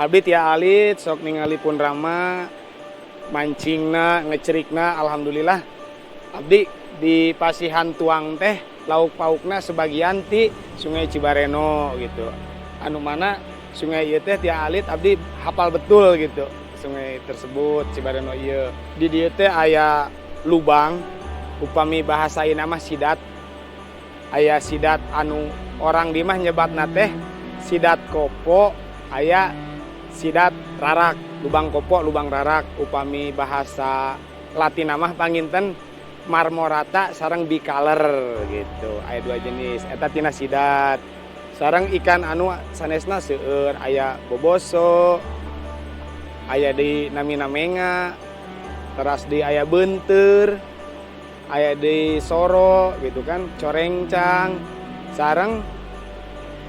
Abdi tiap alit sok ningali pun rama mancingna ngecerikna alhamdulillah abdi di pasihan tuang teh lauk paukna sebagian ti Sungai Cibareno gitu. Anu mana sungai ieu teh tiap alit abdi hafal betul gitu. Sungai tersebut Cibareno ieu. Di dieu teh aya lubang upami bahasaina mah sidat. Aya sidat anu orang di mah nyebatna teh sidat kopo, aya sidat rarak, lubang kopo, lubang rarak, upami bahasa Latin mah panginten marmorata sareng bicolor gitu. Aya dua jenis, eta tina sidat. Sareng ikan anu sanesna seueur aya boboso, aya di namina menga, teras di aya beunteur, aya di soro gitu kan, corengcang, sareng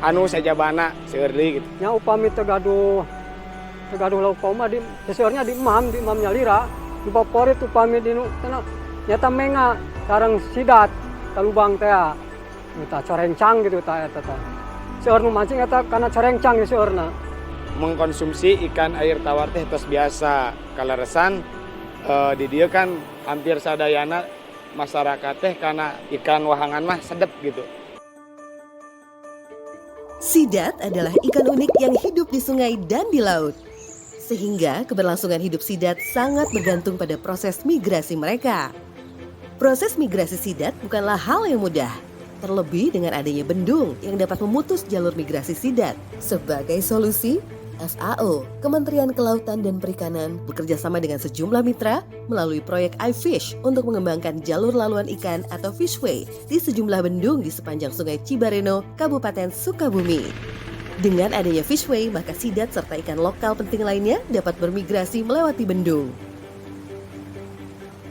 anu sajabana seueur deui gitu. Nya upami tegaduh lauk pauk mah di seseornya di imamnya lira di favorit upami di tena nyata menga sareng sidat talubang teh eta corencang gitu ta eta teh seueur nu mancing eta kana corencang di seueurna. Mengkonsumsi ikan air tawar teh tos biasa kaleresan di dieu kan hampir sadayana masyarakat teh kana ikan wahangan mah sedep gitu. Sidat adalah ikan unik yang hidup di sungai dan di laut. Sehingga keberlangsungan hidup sidat sangat bergantung pada proses migrasi mereka. Proses migrasi sidat bukanlah hal yang mudah. Terlebih dengan adanya bendung yang dapat memutus jalur migrasi sidat. Sebagai solusi, FAO, Kementerian Kelautan dan Perikanan bekerja sama dengan sejumlah mitra melalui proyek iFish untuk mengembangkan jalur laluan ikan atau fishway di sejumlah bendung di sepanjang Sungai Cibareno, Kabupaten Sukabumi. Dengan adanya fishway, maka sidat serta ikan lokal penting lainnya dapat bermigrasi melewati bendung.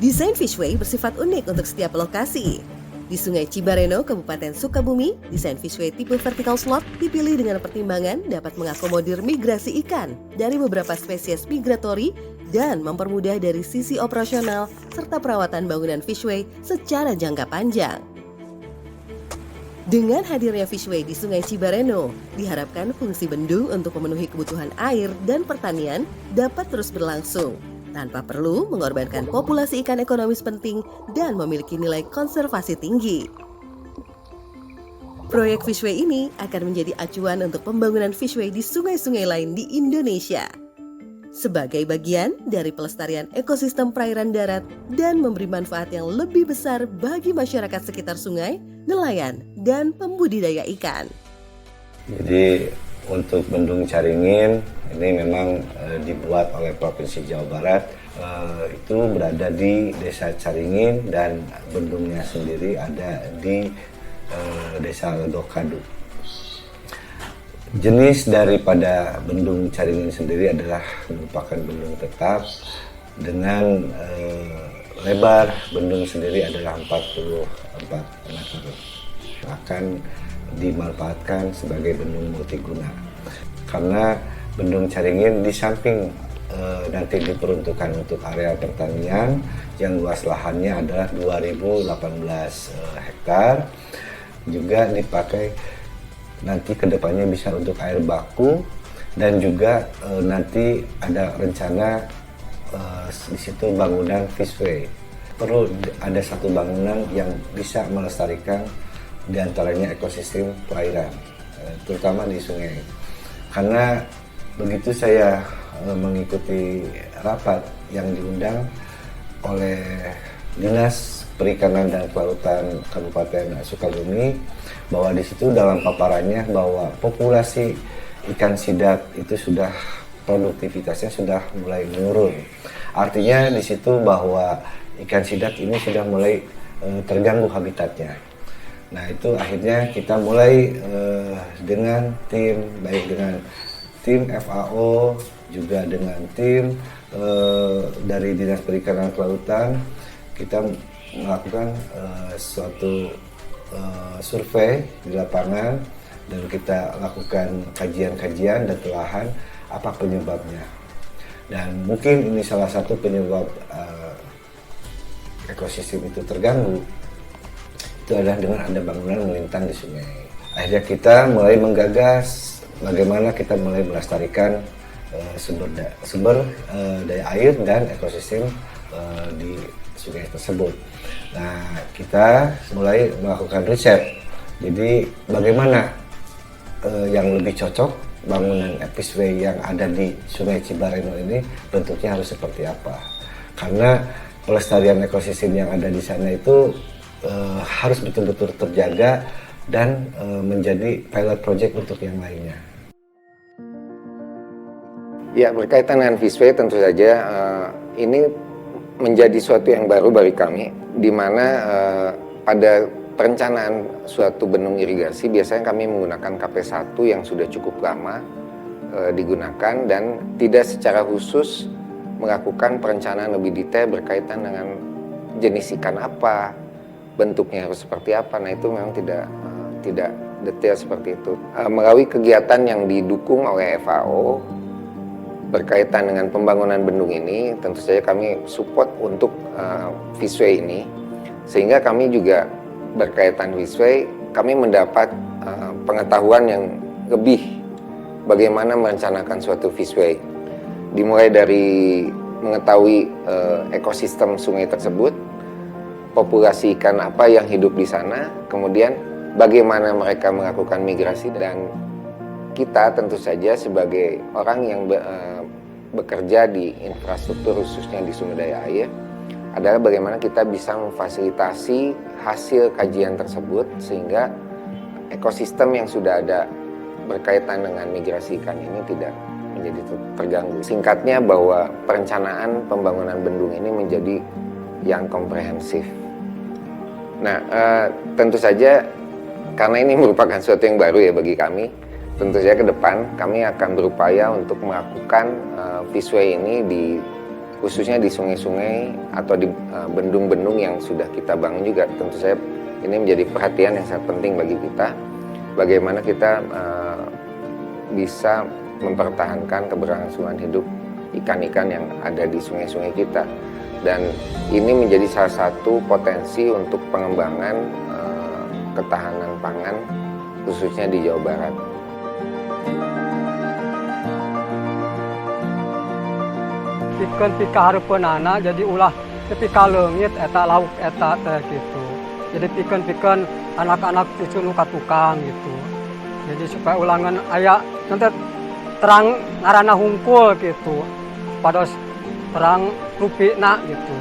Desain fishway bersifat unik untuk setiap lokasi. Di Sungai Cibareno, Kabupaten Sukabumi, desain fishway tipe vertical slot dipilih dengan pertimbangan dapat mengakomodir migrasi ikan dari beberapa spesies migratori dan mempermudah dari sisi operasional serta perawatan bangunan fishway secara jangka panjang. Dengan hadirnya fishway di Sungai Cibareno, diharapkan fungsi bendung untuk memenuhi kebutuhan air dan pertanian dapat terus berlangsung, tanpa perlu mengorbankan populasi ikan ekonomis penting dan memiliki nilai konservasi tinggi. Proyek fishway ini akan menjadi acuan untuk pembangunan fishway di sungai-sungai lain di Indonesia. Sebagai bagian dari pelestarian ekosistem perairan darat dan memberi manfaat yang lebih besar bagi masyarakat sekitar sungai, nelayan, dan pembudidaya ikan. Jadi untuk Bendung Caringin ini memang dibuat oleh Provinsi Jawa Barat, itu berada di Desa Caringin dan bendungnya sendiri ada di Desa Ledokadu. Jenis daripada Bendung Caringin sendiri adalah merupakan bendung tetap dengan lebar bendung sendiri adalah 44 meter. Akan dimanfaatkan sebagai bendung multiguna. Karena Bendung Caringin di samping nanti diperuntukkan untuk area pertanian yang luas lahannya adalah 2018 hektar, juga dipakai nanti kedepannya bisa untuk air baku dan juga nanti ada rencana di situ bangunan fishway. Perlu ada satu bangunan yang bisa melestarikan diantaranya ekosistem perairan, terutama di sungai. Karena begitu saya mengikuti rapat yang diundang oleh Dinas Perikanan dan Kelautan Kabupaten Sukabumi, bahwa di situ dalam paparannya bahwa populasi ikan sidat itu sudah produktivitasnya sudah mulai menurun. Artinya di situ bahwa ikan sidat ini sudah mulai terganggu habitatnya. Nah itu akhirnya kita mulai dengan tim, baik dengan tim FAO juga dengan tim dari Dinas Perikanan Kelautan, kita melakukan suatu survei di lapangan dan kita lakukan kajian-kajian dan telahan apa penyebabnya. Dan mungkin ini salah satu penyebab ekosistem itu terganggu, itu adalah dengan ada bangunan melintang di sungai. Akhirnya kita mulai menggagas bagaimana kita mulai melestarikan sumber daya air dan ekosistem di sungai tersebut. Nah, kita mulai melakukan riset. Jadi bagaimana yang lebih cocok bangunan episway yang ada di Sungai Cibareno ini bentuknya harus seperti apa? Karena pelestarian ekosistem yang ada di sana itu harus betul-betul terjaga dan menjadi pilot project untuk yang lainnya. Ya, berkaitan dengan Fishway tentu saja ini menjadi suatu yang baru bagi kami, di mana pada perencanaan suatu bendung irigasi biasanya kami menggunakan KP1 yang sudah cukup lama digunakan dan tidak secara khusus melakukan perencanaan lebih detail berkaitan dengan jenis ikan apa, bentuknya harus seperti apa. Nah, itu memang tidak detail seperti itu. Melalui kegiatan yang didukung oleh FAO berkaitan dengan pembangunan bendung ini, tentu saja kami support untuk Fishway ini, sehingga kami juga berkaitan Fishway, kami mendapat pengetahuan yang lebih bagaimana merencanakan suatu Fishway. Dimulai dari mengetahui ekosistem sungai tersebut, populasi ikan apa yang hidup di sana, kemudian bagaimana mereka melakukan migrasi, dan kita tentu saja sebagai orang yang bekerja di infrastruktur khususnya di sumber daya air adalah bagaimana kita bisa memfasilitasi hasil kajian tersebut sehingga ekosistem yang sudah ada berkaitan dengan migrasi ikan ini tidak menjadi terganggu. Singkatnya bahwa perencanaan pembangunan bendung ini menjadi yang komprehensif. Nah, tentu saja karena ini merupakan sesuatu yang baru ya bagi kami, tentu saja ke depan kami akan berupaya untuk melakukan Fishway ini khususnya di sungai-sungai atau di bendung-bendung yang sudah kita bangun juga. Tentu saja ini menjadi perhatian yang sangat penting bagi kita, bagaimana kita bisa mempertahankan keberlangsungan hidup ikan-ikan yang ada di sungai-sungai kita. Dan ini menjadi salah satu potensi untuk pengembangan ketahanan pangan khususnya di Jawa Barat. Pikeun pika hareupeunana jadi ulah pika leungit eta lauk eta teh gitu. Jadi pikeun anak-anak cucu nu ka tukang gitu. Jadi supaya ulangan aya nanti terang ngaranna hungkul gitu. Pados terang rupina gitu.